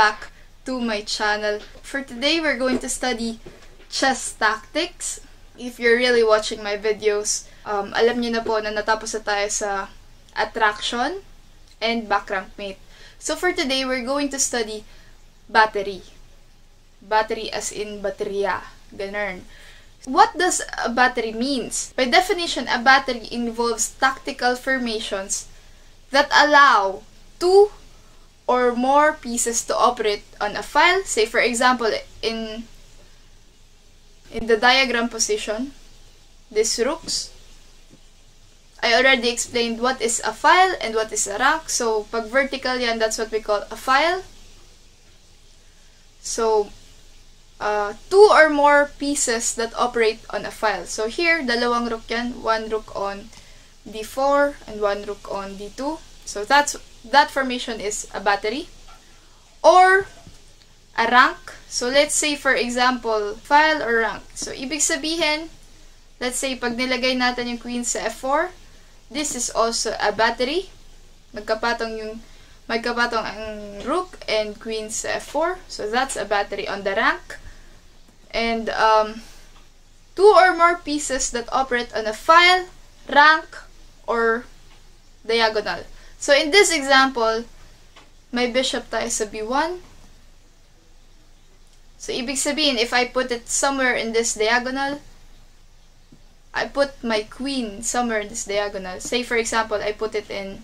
back to my channel. For today, we're going to study chess tactics. If you're really watching my videos, alam niyo na po na natapos na tayo sa attraction and back rank mate. So for today, we're going to study battery. Battery as in baterya. Ganun. What does a battery means? By definition, a battery involves tactical formations that allow two or more pieces to operate on a file. Say for example, in the diagram position, these rooks. I already explained what is a file and what is a rank. So pag vertical yan, that's what we call a file. So two or more pieces that operate on a file. So here, dalawang rook yan. One rook on d4 and one rook on d2. So that formation is a battery. Or a rank. So let's say for example, file or rank. So ibig sabihin, let's say pag nilagay natin yung queen sa f4, this is also a battery. Magkapatong ang rook and queen sa f4. So that's a battery on the rank. And two or more pieces that operate on a file, rank, or diagonal. So in this example, may bishop tayo sa b1. So ibig sabihin, if I put it somewhere in this diagonal, I put my queen somewhere in this diagonal. Say for example, I put it in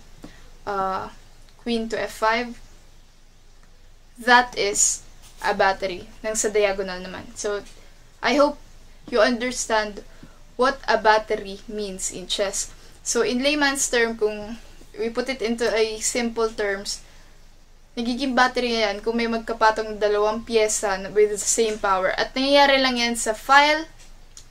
queen to f5. That is a battery nang sa diagonal naman. So I hope you understand what a battery means in chess. So in layman's term, kung we put it into a simple terms, nagiging battery yan kung may magkapatong dalawang pyesa with the same power. At nangyayari lang yan sa file,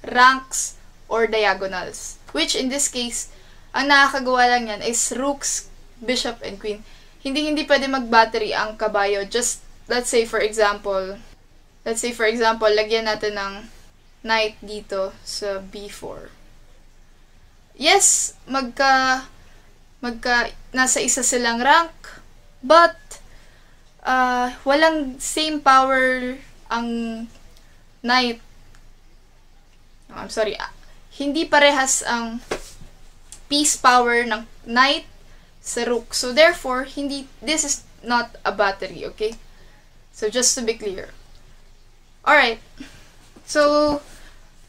ranks, or diagonals. Which in this case, ang nakakagawa lang yan is rooks, bishop, and queen. Hindi pwede mag-battery ang kabayo. Just, let's say for example, lagyan natin ng knight dito sa b4. Yes, nasa isa silang rank, but walang same power ang knight. I'm sorry, hindi parehas ang piece power ng knight sa rook. So therefore, this is not a battery, okay? So just to be clear. Alright, so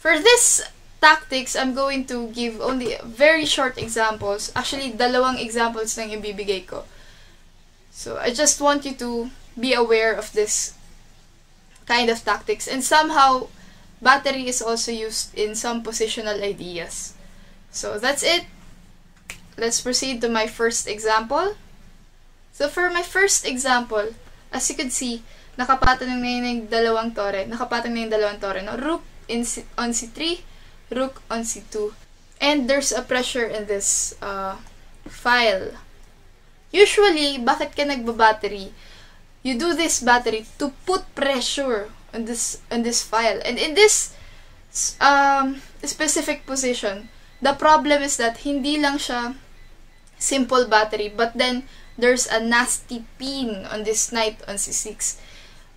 for this tactics, I'm going to give only very short examples. Actually, dalawang examples lang yung bibigay ko. So, I just want you to be aware of this kind of tactics. And somehow, battery is also used in some positional ideas. So, that's it. Let's proceed to my first example. So, for my first example, as you could see, nakapatong na yung dalawang tore. No? Rook on c3, rook on c2, and there's a pressure in this file. Usually, bakit ka nagbabattery? You do this battery to put pressure on this file. And in this specific position, the problem is that hindi lang siya simple battery, but then there's a nasty pin on this knight on c6.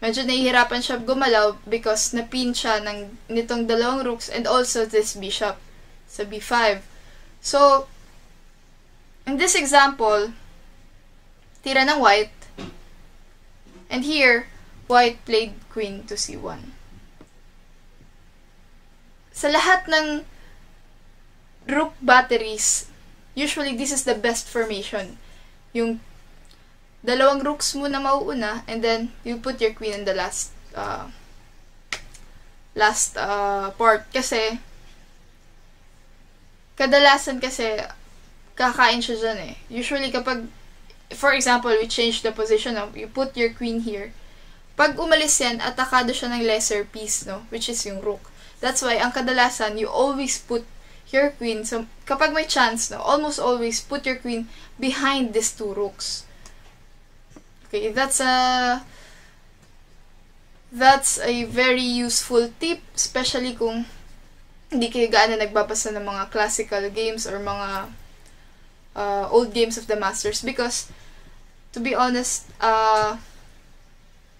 Medyo nahihirapan siya gumalaw because napin siya nitong dalawang rooks and also this bishop sa b5. So, in this example, tira ng white, and here, white played queen to c1. Sa lahat ng rook batteries, usually this is the best formation. Yung dalawang rooks muna mauuna, and then you put your queen in the last part. Kasi, kadalasan kasi, kakain siya dyan eh. Usually, kapag, for example, we change the position, you put your queen here. Pag umalis yan, atakado siya ng lesser piece, no? Which is yung rook. That's why, ang kadalasan, you always put your queen, so kapag may chance, no? Almost always put your queen behind these two rooks. Okay, that's a very useful tip, especially kung hindi kayo gaano nagbabasa ng mga classical games or mga old games of the masters, because to be honest,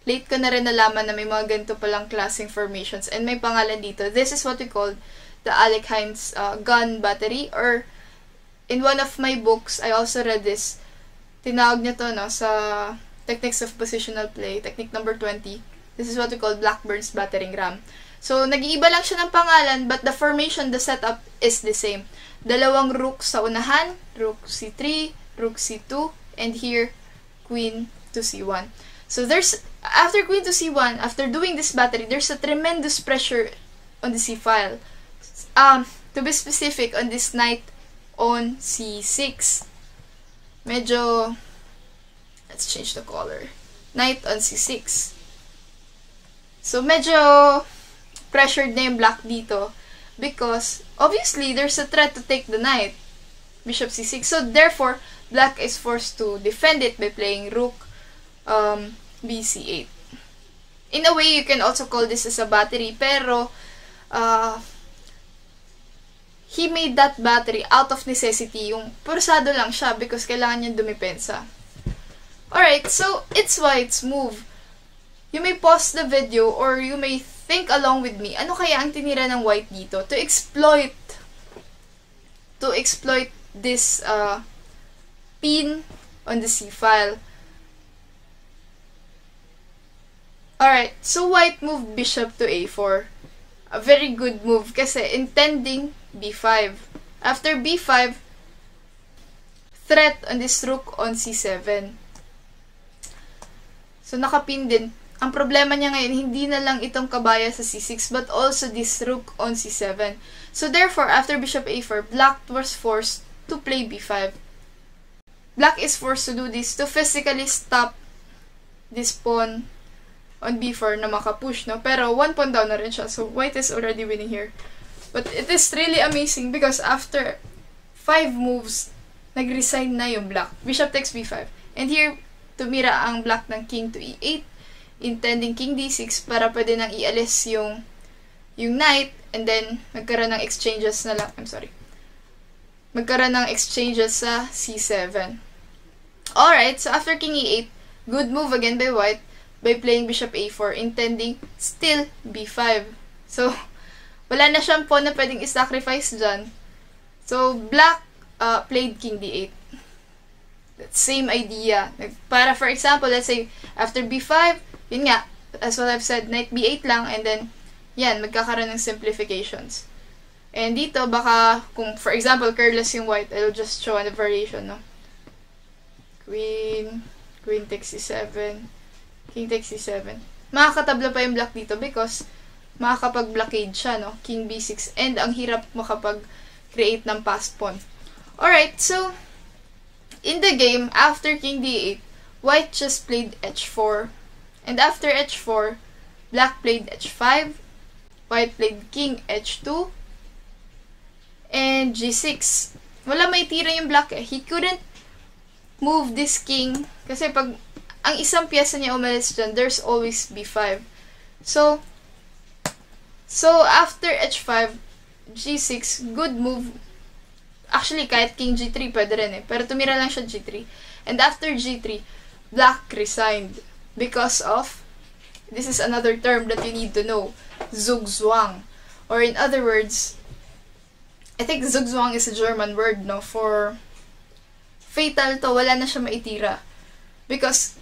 late ko na rin nalaman na may mga ganito palang classing formations and may pangalan dito. This is what we call the Alekhines gun battery, or in one of my books, I also read this. Tinawag niya to, no, sa Techniques of Positional Play, technique number 20. This is what we call Blackbird's battering ram. So, nag-iiba lang siya ng pangalan, but the formation, the setup is the same. Dalawang rook sa unahan, rook c3, rook c2, and here, queen to c1. So, after queen to c1, after doing this battery, there's a tremendous pressure on the c file. To be specific, on this knight on c6. Medyo, let's change the color. Knight on c6. So, medyo pressured na yung black dito because, obviously, there's a threat to take the knight. Bishop c6. So, therefore, black is forced to defend it by playing rook bc8. In a way, you can also call this as a battery, pero he made that battery out of necessity. Yung pursado lang siya because kailangan niya dumipensa. Alright, so it's white's move. You may pause the video or you may think along with me, ano kaya ang tinira ng white dito to exploit this pin on the c file. Alright, so white moved bishop to a4. A very good move kasi intending b5. After b5, threat on this rook on c7. So, nakapin din. Ang problema niya ngayon, hindi na lang itong kabaya sa c6, but also this rook on c7. So, therefore, after bishop a4, black was forced to play b5. Black is forced to do this to physically stop this pawn on b4 na makapush, no? Pero, 1 pawn down na rin siya. So, white is already winning here. But it is really amazing because after 5 moves, nag-resign na yung black. Bishop takes b5. And here, tumira ang black ng king to e8, intending king d6 para pwede nang ialis yung knight, and then magkaroon ng exchanges na lang. Magkaroon ng exchanges sa c7. Alright, so after king e8, good move again by white by playing bishop a4, intending still b5. So, wala na siyang pawn na pwedeng i-sacrifice dyan. So, black played king d8. Same idea. Para, for example, let's say, after b5, yun nga, as what I've said, knight b8 lang, and then, yan, magkakaroon ng simplifications. And dito, baka, kung, for example, curless yung white, I'll just show a variation, no? Queen takes c7, king takes c7. Makakatabla pa yung black dito because makakapag-blockade siya, no? King b6, and ang hirap makapag-create ng passed pawn. Alright, so, in the game, after king d8, white just played h4. And after h4, black played h5, white played king h2, and g6. Wala may tira yung black eh. He couldn't move this king kasi pag ang isang piyesa niya umalis dyan, there's always b5. So after h5, g6, good move. Actually, kahit king g3, pwede rin eh. Pero tumira lang siya g3. And after g3, black resigned. Because of, this is another term that you need to know, zugzwang. Or in other words, I think zugzwang is a German word, no? For fatal to, wala na siya maitira. Because,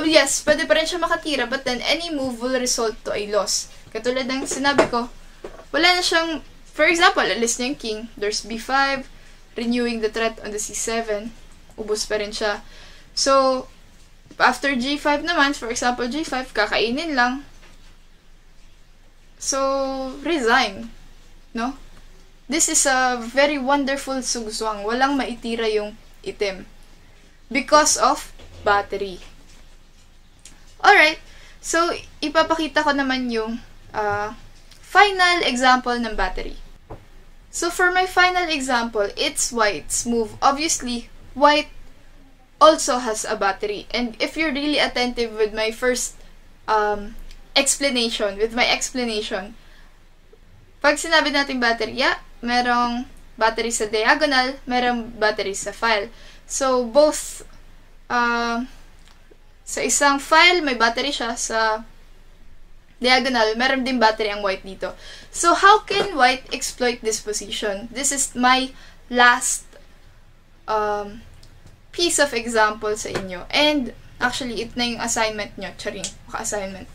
yes, pwede pa rin siya makatira, but then any move will result to a loss. Katulad ng sinabi ko, wala na siyang, for example, alis niya yung king, there's b5, renewing the threat on the c7, ubos pa rin siya. So, after g5 naman, for example, g5, kakainin lang. So, resign. No? This is a very wonderful sugzwang. Walang maitira yung item. Because of battery. Alright. So, ipapakita ko naman yung final example ng battery. So, for my final example, it's white's move. Obviously, white also has a battery. And if you're really attentive with my first explanation, pag sinabi natin battery, yeah, merong battery sa diagonal, merong battery sa file. So, both Sa isang file, may battery siya. Sa diagonal, meron din battery ang white dito. So, how can white exploit this position? This is my last piece of example sa inyo. And, actually, ito na yung assignment nyo. Charing, maka-assignment.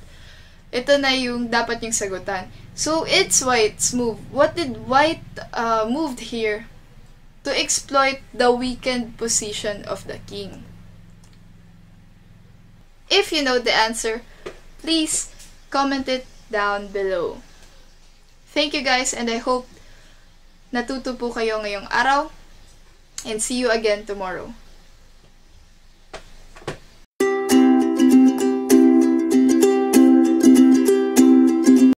Ito na yung dapat yung sagutan. So, it's white's move. What did white moved here? To exploit the weakened position of the king. If you know the answer, please comment it down below. Thank you guys, and I hope natuto po kayo ngayong araw. And see you again tomorrow.